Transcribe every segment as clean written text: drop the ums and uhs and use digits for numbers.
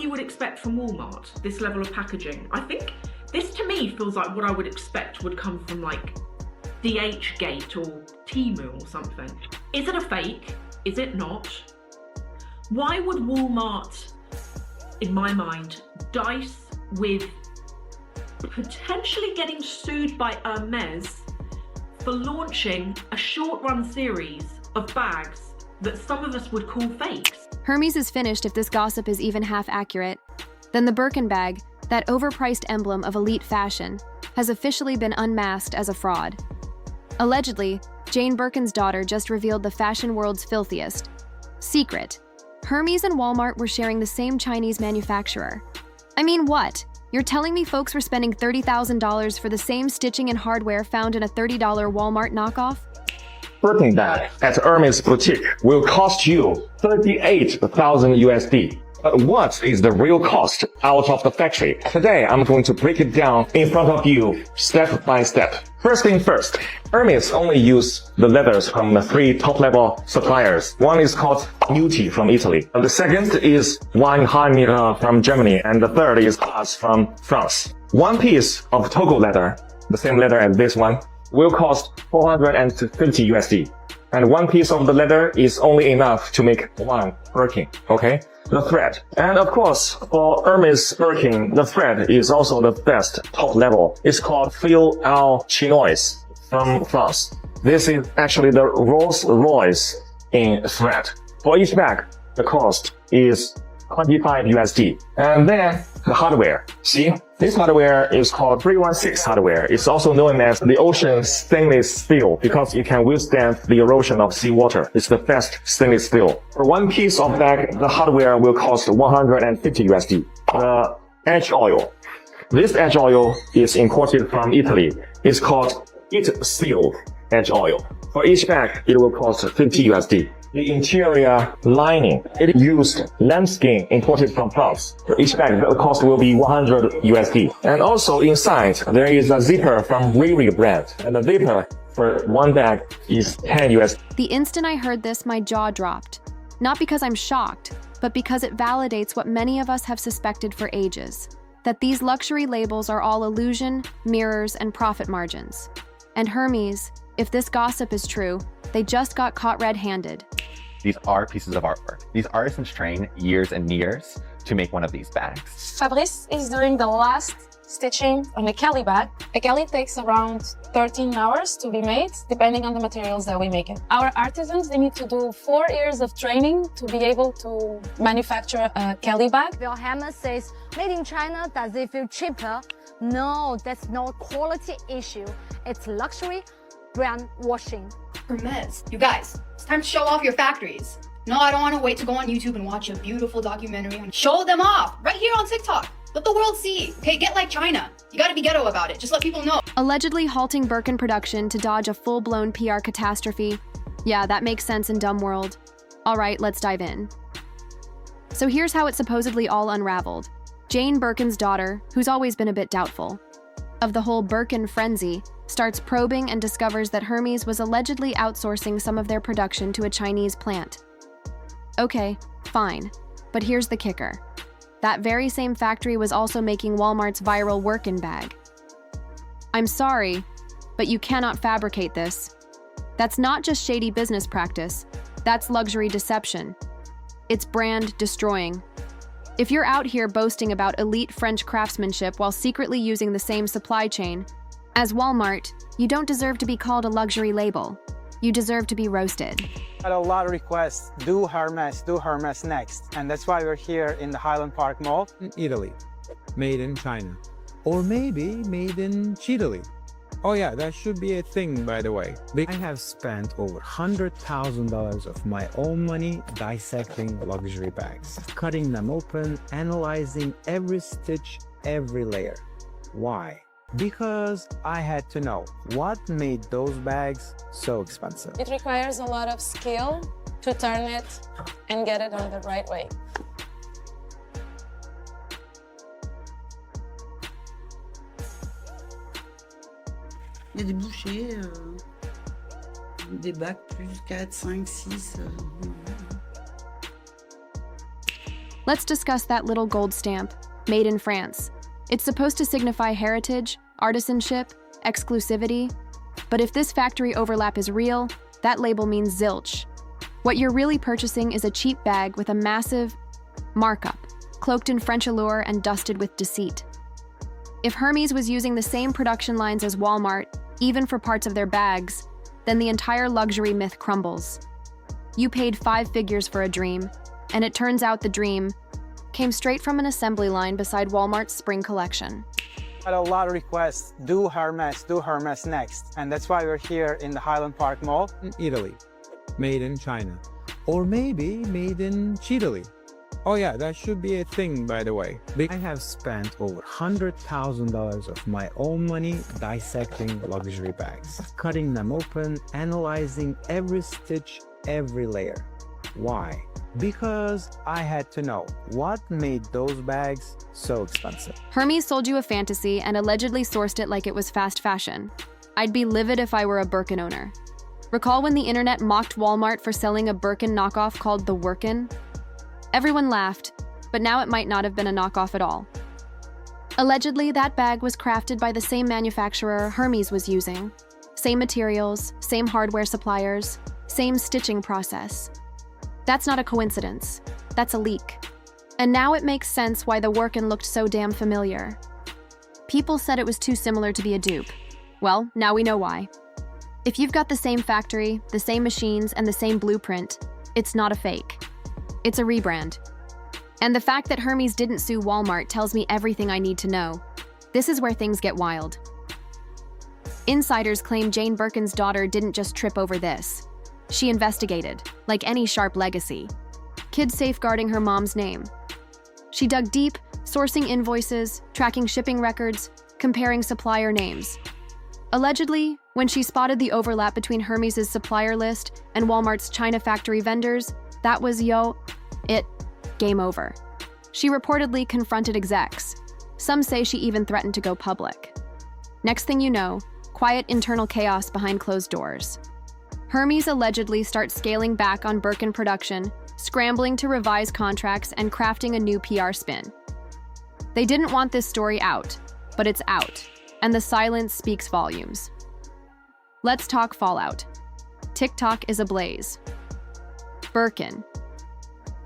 you would expect from Walmart, this level of packaging. I think this to me feels like what I would expect would come from like DHgate or Temu or something. Is it a fake? Is it not? Why would Walmart, in my mind, dice with potentially getting sued by Hermès for launching a short-run series of bags that some of us would call fakes? Hermès is finished if this gossip is even half accurate. Then the Birkin bag, that overpriced emblem of elite fashion, has officially been unmasked as a fraud. Allegedly, Jane Birkin's daughter just revealed the fashion world's filthiest secret. Hermès and Walmart were sharing the same Chinese manufacturer. I mean, what? You're telling me folks were spending $30,000 for the same stitching and hardware found in a $30 Walmart knockoff? Birkin bag at Hermès boutique will cost you 38,000 USD. But what is the real cost out of the factory? Today, I'm going to break it down in front of you step by step. First thing first, Hermès only use the leathers from the 3 top-level suppliers. One is called Nuti from Italy. The second is Weinheim from Germany. And the third is Haas from France. One piece of Togo leather, the same leather as this one, will cost 450 USD. And one piece of the leather is only enough to make one Birkin, okay? The thread. And of course, for Hermès Birkin, the thread is also the best top level. It's called Fil Al Chinois from France. This is actually the Rolls Royce in thread. For each bag, the cost is 25 USD. And then the hardware. See, this hardware is called 316 hardware. It's also known as the ocean stainless steel because it can withstand the erosion of seawater. It's the best stainless steel. For one piece of bag, the hardware will cost 150 USD. The edge oil. This edge oil is imported from Italy. It's called heat sealed edge oil. For each bag, it will cost 50 USD. The interior lining, it used lambskin imported from France. For each bag, the cost will be 100 USD. And also inside, there is a zipper from Riri brand. And the zipper for one bag is 10 USD. The instant I heard this, my jaw dropped. Not because I'm shocked, but because it validates what many of us have suspected for ages. That these luxury labels are all illusion, mirrors, and profit margins. And Hermès, if this gossip is true, they just got caught red-handed. These are pieces of artwork. These artisans train years and years to make one of these bags. Fabrice is doing the last stitching on a Kelly bag. A Kelly takes around 13 hours to be made, depending on the materials that we make it. Our artisans, they need to do 4 years of training to be able to manufacture a Kelly bag. Bill Hermès says, made in China, does it feel cheaper? No, that's not a quality issue. It's luxury brand washing. Hermès, you guys, it's time to show off your factories. No, I don't want to wait to go on YouTube and watch a beautiful documentary. Show them off right here on TikTok. Let the world see. Okay, get like China. You gotta be ghetto about it. Just let people know. Allegedly halting Birkin production to dodge a full-blown PR catastrophe. Yeah, that makes sense in dumb world. All right, let's dive in. So here's how it supposedly all unraveled. Jane Birkin's daughter, who's always been a bit doubtful of the whole Birkin frenzy, starts probing and discovers that Hermès was allegedly outsourcing some of their production to a Chinese plant. Okay, fine, but here's the kicker. That very same factory was also making Walmart's viral workin' bag. I'm sorry, but you cannot fabricate this. That's not just shady business practice, that's luxury deception. It's brand destroying. If you're out here boasting about elite French craftsmanship while secretly using the same supply chain, as Walmart, you don't deserve to be called a luxury label. You deserve to be roasted. Had a lot of requests, do Hermès next. And that's why we're here in the Highland Park Mall. In Italy, made in China. Or maybe made in Chile. Oh yeah, that should be a thing, by the way. I have spent over $100,000 of my own money dissecting luxury bags, cutting them open, analyzing every stitch, every layer. Why? Because I had to know what made those bags so expensive. It requires a lot of skill to turn it and get it on the right way. Il y a des bouchées, des bacs plus 4, 5, 6. Let's discuss that little gold stamp, made in France. It's supposed to signify heritage, artisanship, exclusivity. But if this factory overlap is real, that label means zilch. What you're really purchasing is a cheap bag with a massive markup, cloaked in French allure and dusted with deceit. If Hermès was using the same production lines as Walmart, even for parts of their bags, then the entire luxury myth crumbles. You paid 5 figures for a dream, and it turns out the dream came straight from an assembly line beside Walmart's spring collection. Had a lot of requests, do Hermès next. And that's why we're here in the Highland Park Mall. In Italy, made in China. Or maybe made in Chile. Oh yeah, that should be a thing, by the way. I have spent over $100,000 of my own money dissecting luxury bags, cutting them open, analyzing every stitch, every layer. Why? Because I had to know what made those bags so expensive. Hermès sold you a fantasy and allegedly sourced it like it was fast fashion. I'd be livid if I were a Birkin owner. Recall when the internet mocked Walmart for selling a Birkin knockoff called the Workin? Everyone laughed, but now it might not have been a knockoff at all. Allegedly, that bag was crafted by the same manufacturer Hermès was using. Same materials, same hardware suppliers, same stitching process. That's not a coincidence. That's a leak. And now it makes sense why the Workin looked so damn familiar. People said it was too similar to be a dupe. Well, now we know why. If you've got the same factory, the same machines, and the same blueprint, it's not a fake. It's a rebrand. And the fact that Hermès didn't sue Walmart tells me everything I need to know. This is where things get wild. Insiders claim Jane Birkin's daughter didn't just trip over this. She investigated, like any sharp legacy. Kids safeguarding her mom's name. She dug deep, sourcing invoices, tracking shipping records, comparing supplier names. Allegedly, when she spotted the overlap between Hermès' supplier list and Walmart's China factory vendors, that was game over. She reportedly confronted execs. Some say she even threatened to go public. Next thing you know, quiet internal chaos behind closed doors. Hermès allegedly starts scaling back on Birkin production, scrambling to revise contracts and crafting a new PR spin. They didn't want this story out, but it's out, and the silence speaks volumes. Let's talk fallout. TikTok is ablaze. Birkin.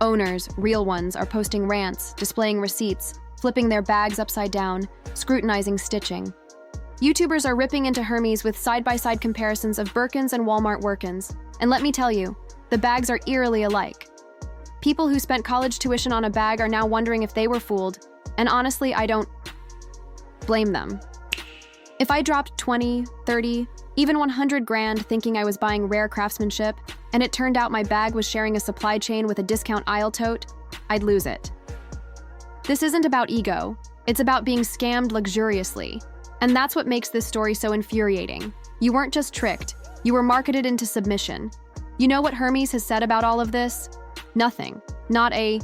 Owners, real ones, are posting rants, displaying receipts, flipping their bags upside down, scrutinizing stitching. YouTubers are ripping into Hermès with side-by-side comparisons of Birkins and Walmart Workins. And let me tell you, the bags are eerily alike. People who spent college tuition on a bag are now wondering if they were fooled, and honestly, I don't blame them. If I dropped 20, 30, even 100 grand thinking I was buying rare craftsmanship, and it turned out my bag was sharing a supply chain with a discount aisle tote, I'd lose it. This isn't about ego, it's about being scammed luxuriously. And that's what makes this story so infuriating. You weren't just tricked, you were marketed into submission. You know what Hermès has said about all of this? Nothing. Not a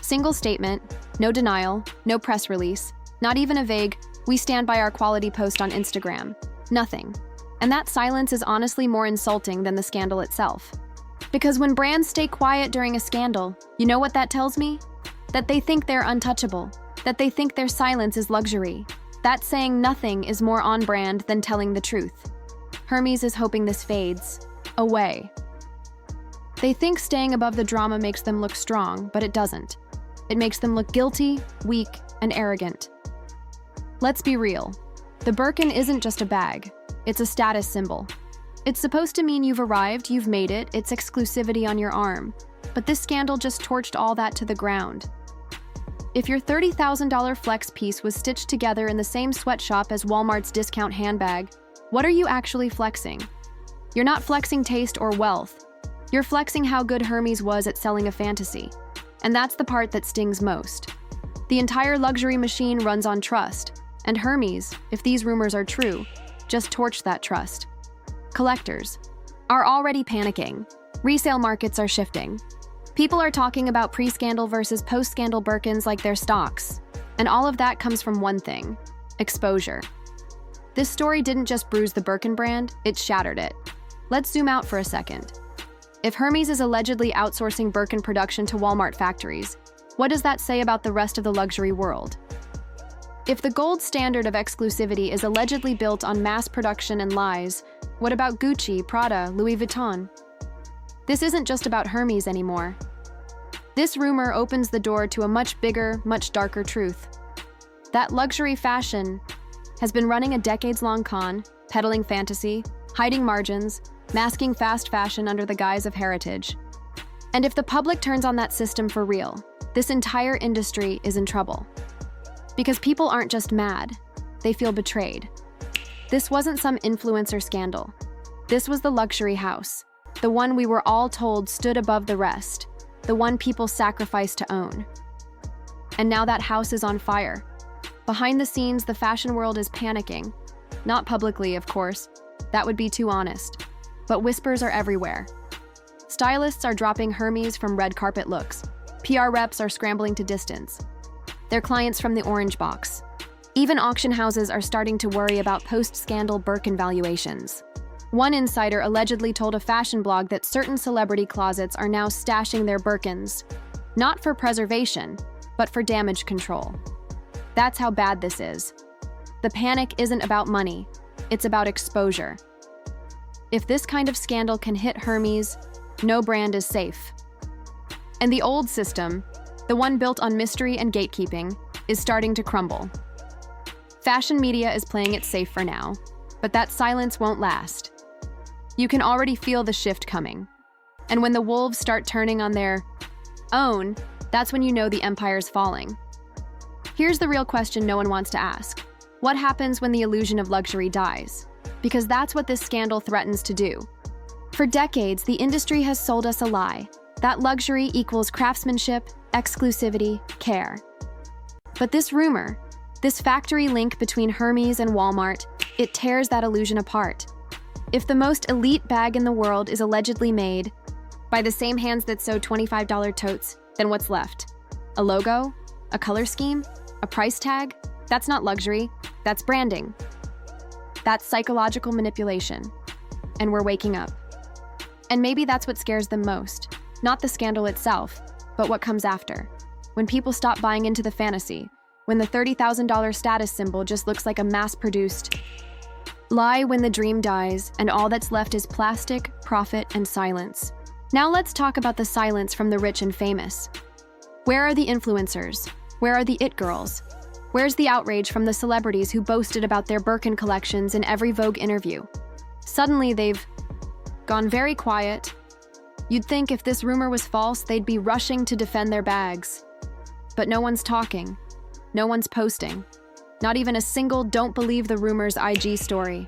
single statement, no denial, no press release, not even a vague, "we stand by our quality" post on Instagram. Nothing. And that silence is honestly more insulting than the scandal itself. Because when brands stay quiet during a scandal, you know what that tells me? That they think they're untouchable, that they think their silence is luxury. That saying nothing is more on brand than telling the truth. Hermès is hoping this fades away. They think staying above the drama makes them look strong, but it doesn't. It makes them look guilty, weak, and arrogant. Let's be real. The Birkin isn't just a bag. It's a status symbol. It's supposed to mean you've arrived, you've made it, it's exclusivity on your arm. But this scandal just torched all that to the ground. If your $30,000 flex piece was stitched together in the same sweatshop as Walmart's discount handbag, what are you actually flexing? You're not flexing taste or wealth. You're flexing how good Hermès was at selling a fantasy. And that's the part that stings most. The entire luxury machine runs on trust. And Hermès, if these rumors are true, just torched that trust. Collectors are already panicking. Resale markets are shifting. People are talking about pre-scandal versus post-scandal Birkins like they're stocks. And all of that comes from one thing: exposure. This story didn't just bruise the Birkin brand, it shattered it. Let's zoom out for a second. If Hermès is allegedly outsourcing Birkin production to Walmart factories, What does that say about the rest of the luxury world? If the gold standard of exclusivity is allegedly built on mass production and lies, what about Gucci, Prada, Louis Vuitton? This isn't just about Hermès anymore. This rumor opens the door to a much bigger, much darker truth. That luxury fashion has been running a decades-long con, peddling fantasy, hiding margins, masking fast fashion under the guise of heritage. And if the public turns on that system for real, this entire industry is in trouble. Because people aren't just mad, they feel betrayed. This wasn't some influencer scandal. This was the luxury house, the one we were all told stood above the rest, the one people sacrificed to own. And now that house is on fire. Behind the scenes, the fashion world is panicking. Not publicly, of course. That would be too honest. But whispers are everywhere. Stylists are dropping Hermès from red carpet looks. PR reps are scrambling to distance their clients from the orange box. Even auction houses are starting to worry about post-scandal Birkin valuations. One insider allegedly told a fashion blog that certain celebrity closets are now stashing their Birkins, not for preservation, but for damage control. That's how bad this is. The panic isn't about money, it's about exposure. If this kind of scandal can hit Hermès, no brand is safe. And the old system, the one built on mystery and gatekeeping, is starting to crumble. Fashion media is playing it safe for now, but that silence won't last. You can already feel the shift coming. And when the wolves start turning on their own, that's when you know the empire's falling. Here's the real question no one wants to ask. What happens when the illusion of luxury dies? Because that's what this scandal threatens to do. For decades, the industry has sold us a lie. That luxury equals craftsmanship, exclusivity, care. But this rumor, this factory link between Hermès and Walmart, it tears that illusion apart. If the most elite bag in the world is allegedly made by the same hands that sewed $25 totes, then what's left? A logo? A color scheme? A price tag? That's not luxury, that's branding. That's psychological manipulation. And we're waking up. And maybe that's what scares them most. Not the scandal itself, but what comes after. When people stop buying into the fantasy, when the $30,000 status symbol just looks like a mass-produced lie, when the dream dies and all that's left is plastic, profit, and silence. Now let's talk about the silence from the rich and famous. Where are the influencers? Where are the it girls? Where's the outrage from the celebrities who boasted about their Birkin collections in every Vogue interview? Suddenly they've gone very quiet. You'd think if this rumor was false, they'd be rushing to defend their bags. But no one's talking. No one's posting. Not even a single "don't believe the rumors" IG story.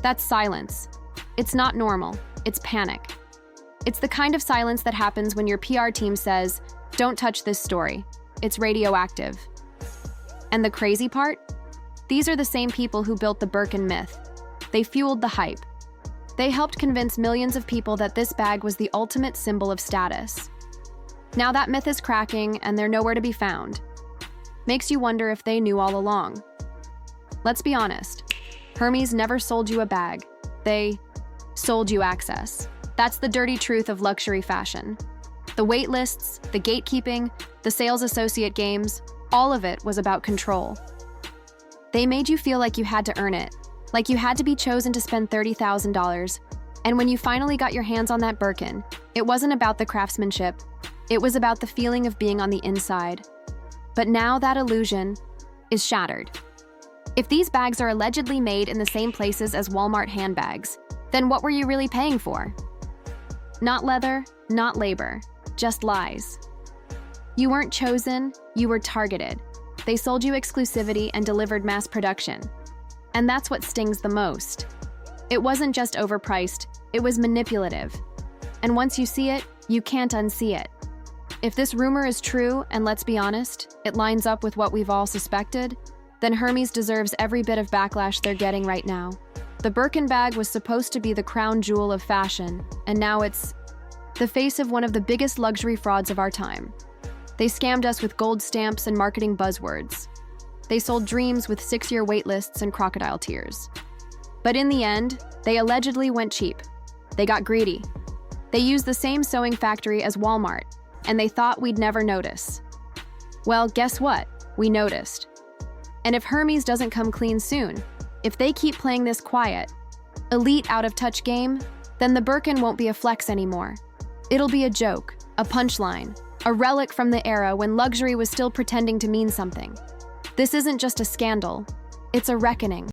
That's silence. It's not normal. It's panic. It's the kind of silence that happens when your PR team says, "Don't touch this story. It's radioactive." And the crazy part? These are the same people who built the Birkin myth. They fueled the hype. They helped convince millions of people that this bag was the ultimate symbol of status. Now that myth is cracking and they're nowhere to be found. Makes you wonder if they knew all along. Let's be honest. Hermès never sold you a bag. They sold you access. That's the dirty truth of luxury fashion. The wait lists, the gatekeeping, the sales associate games, all of it was about control. They made you feel like you had to earn it, like you had to be chosen to spend $30,000. And when you finally got your hands on that Birkin, it wasn't about the craftsmanship. It was about the feeling of being on the inside. But now that illusion is shattered. If these bags are allegedly made in the same places as Walmart handbags, then what were you really paying for? Not leather, not labor, just lies. You weren't chosen, you were targeted. They sold you exclusivity and delivered mass production. And that's what stings the most. It wasn't just overpriced, it was manipulative. And once you see it, you can't unsee it. If this rumor is true, and let's be honest, it lines up with what we've all suspected, then Hermès deserves every bit of backlash they're getting right now. The Birkin bag was supposed to be the crown jewel of fashion, and now it's the face of one of the biggest luxury frauds of our time. They scammed us with gold stamps and marketing buzzwords. They sold dreams with 6-year wait lists and crocodile tears. But in the end, they allegedly went cheap. They got greedy. They used the same sewing factory as Walmart, and they thought we'd never notice. Well, guess what? We noticed. And if Hermès doesn't come clean soon, if they keep playing this quiet, elite out-of-touch game, then the Birkin won't be a flex anymore. It'll be a joke, a punchline, a relic from the era when luxury was still pretending to mean something. This isn't just a scandal, it's a reckoning.